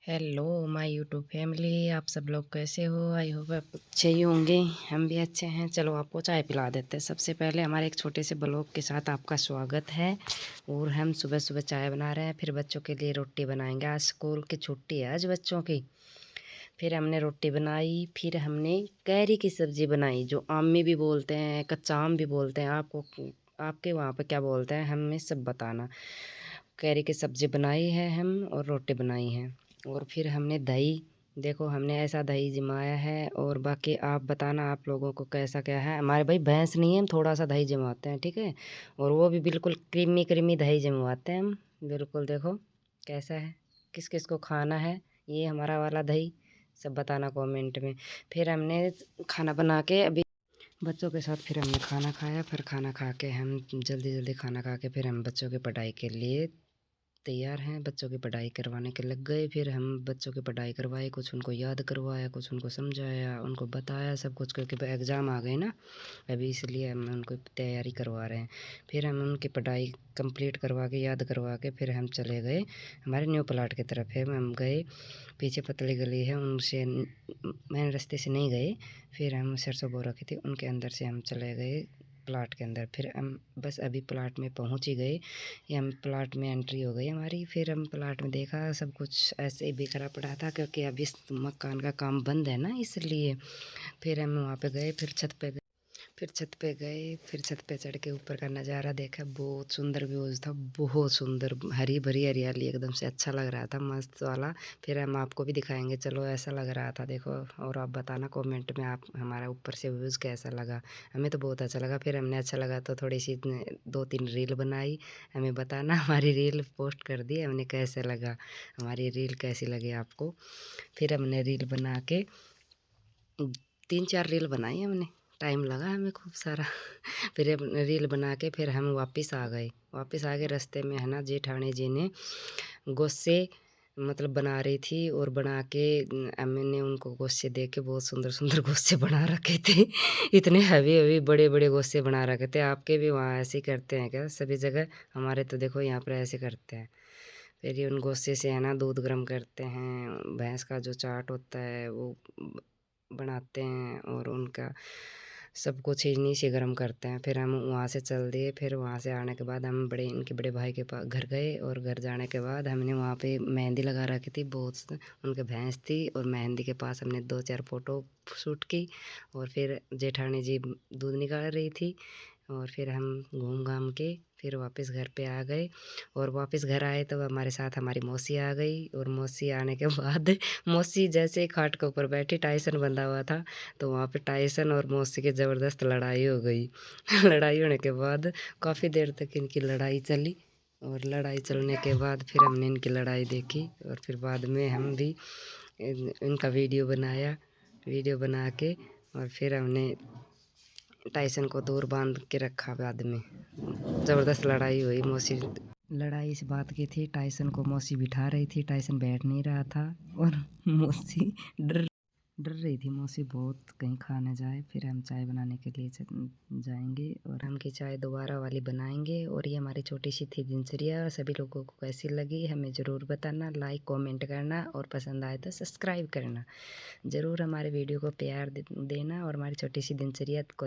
Hello my YouTube family, आप सब लोग कैसे हो? आई होप आप अच्छे ही होंगे। हम भी अच्छे हैं। चलो आपको चाय पिला देते हैं। सबसे पहले हमारे एक छोटे से ब्लॉग के साथ आपका स्वागत है। और हम सुबह सुबह चाय बना रहे हैं, फिर बच्चों के लिए रोटी बनाएंगे। आज स्कूल की छुट्टी है आज बच्चों की। फिर हमने रोटी बनाई, फिर हमने कैरी की सब्ज़ी बनाई, जो आम में भी बोलते हैं, कच्चा आम भी बोलते हैं। आपको आपके वहाँ पर क्या बोलते हैं हमें सब बताना। कैरी की सब्ज़ी बनाई है हम, और रोटी बनाई है। और फिर हमने दही, देखो हमने ऐसा दही जमाया है। और बाकी आप बताना आप लोगों को कैसा क्या है। हमारे भाई भैंस नहीं है, हम थोड़ा सा दही जमाते हैं, ठीक है। और वो भी बिल्कुल क्रीमी क्रीमी दही जमवाते हैं हम। बिल्कुल देखो कैसा है, किस किस को खाना है ये हमारा वाला दही, सब बताना कमेंट में। फिर हमने खाना बना के अभी बच्चों के साथ फिर हमने खाना खाया। फिर खाना खा के हम जल्दी जल्दी खाना खा के फिर हम बच्चों की पढ़ाई के लिए तैयार हैं। बच्चों की पढ़ाई करवाने के लग गए। फिर हम बच्चों की पढ़ाई करवाई, कुछ उनको याद करवाया, कुछ उनको समझाया, उनको बताया सब कुछ, क्योंकि एग्ज़ाम आ गए ना अभी, इसलिए हम उनको तैयारी करवा रहे हैं। फिर हम उनकी पढ़ाई कंप्लीट करवा के याद करवा के फिर हम चले गए हमारे न्यू प्लाट की तरफ है। हम गए, पीछे पतली गली है, उनसे मेन रास्ते से नहीं गए। फिर हम सरसों बो रखी थी, उनके अंदर से हम चले गए प्लाट के अंदर। फिर हम बस अभी प्लाट में पहुंच ही गए, ये हम प्लाट में एंट्री हो गई हमारी। फिर हम प्लाट में देखा सब कुछ ऐसे ही बिखरा पड़ा था, क्योंकि अभी इस मकान का काम बंद है ना, इसलिए। फिर हम वहाँ पे गए, फिर छत पे गए, फिर छत पे चढ़ के ऊपर का नज़ारा देखा। बहुत सुंदर व्यूज़ था, बहुत सुंदर, हरी भरी हरियाली एकदम से, अच्छा लग रहा था, मस्त वाला। फिर हम आपको भी दिखाएंगे, चलो ऐसा लग रहा था देखो। और आप बताना कमेंट में आप हमारा ऊपर से व्यूज़ कैसा लगा। हमें तो बहुत अच्छा लगा। फिर हमने अच्छा लगा तो थोड़ी सी 2-3 रील बनाई, हमें बताना। हमारी रील पोस्ट कर दी हमने, कैसे लगा हमारी रील, कैसी लगी आपको। फिर हमने रील बना के 3-4 रील बनाई हमने, टाइम लगा हमें खूब सारा। फिर रील बना के फिर हम वापस आ गए। रास्ते में है ना जेठानी जी ने गोश्ते मतलब बना रही थी, और बना के मैंने उनको गोश्ते दे के, बहुत सुंदर सुंदर गोश्ते बना रखे थे। इतने हैवी हैवी बड़े बड़े गोश्ते बना रखे थे। आपके भी वहाँ ऐसे ही करते हैं क्या सभी जगह? हमारे तो देखो यहाँ पर ऐसे करते हैं। फिर ये उन गोश्ते से है ना दूध गर्म करते हैं, भैंस का जो चाट होता है वो बनाते हैं, और उनका सब कुछ इन्हीं से गर्म करते हैं। फिर हम वहाँ से चल दिए। फिर वहाँ से आने के बाद हम इनके बड़े भाई के पास घर गए, और घर जाने के बाद हमने वहाँ पे मेहंदी लगा रखी थी, उनके भैंस थी, और मेहंदी के पास हमने 2-4 फ़ोटो शूट की। और फिर जेठानी जी दूध निकाल रही थी, और फिर हम घूम घाम के फिर वापस घर पे आ गए। और वापस घर आए तो हमारे साथ हमारी मौसी आ गई। और मौसी आने के बाद मौसी जैसे ही खाट के ऊपर बैठी, टाइसन बंधा हुआ था, तो वहाँ पे टाइसन और मौसी की ज़बरदस्त लड़ाई हो गई। लड़ाई होने के बाद काफ़ी देर तक इनकी लड़ाई चली। और लड़ाई चलने के बाद फिर हमने इनकी लड़ाई देखी, और फिर बाद में हम भी इनका वीडियो बना के, और फिर हमने टाइसन को दूर बांध के रखा। बाद में ज़बरदस्त लड़ाई हुई। मौसी लड़ाई इस बात की थी, टाइसन को मौसी बिठा रही थी, टाइसन बैठ नहीं रहा था, और मौसी डर डर रही थी मौसी बहुत, कहीं खा ना जाए। फिर हम चाय बनाने के लिए जाएंगे, और हम की चाय दोबारा वाली बनाएंगे। और ये हमारी छोटी सी थी दिनचर्या। सभी लोगों को कैसी लगी हमें ज़रूर बताना, लाइक कमेंट करना, और पसंद आए तो सब्सक्राइब करना। ज़रूर हमारे वीडियो को प्यार देना, और हमारी छोटी सी दिनचर्या को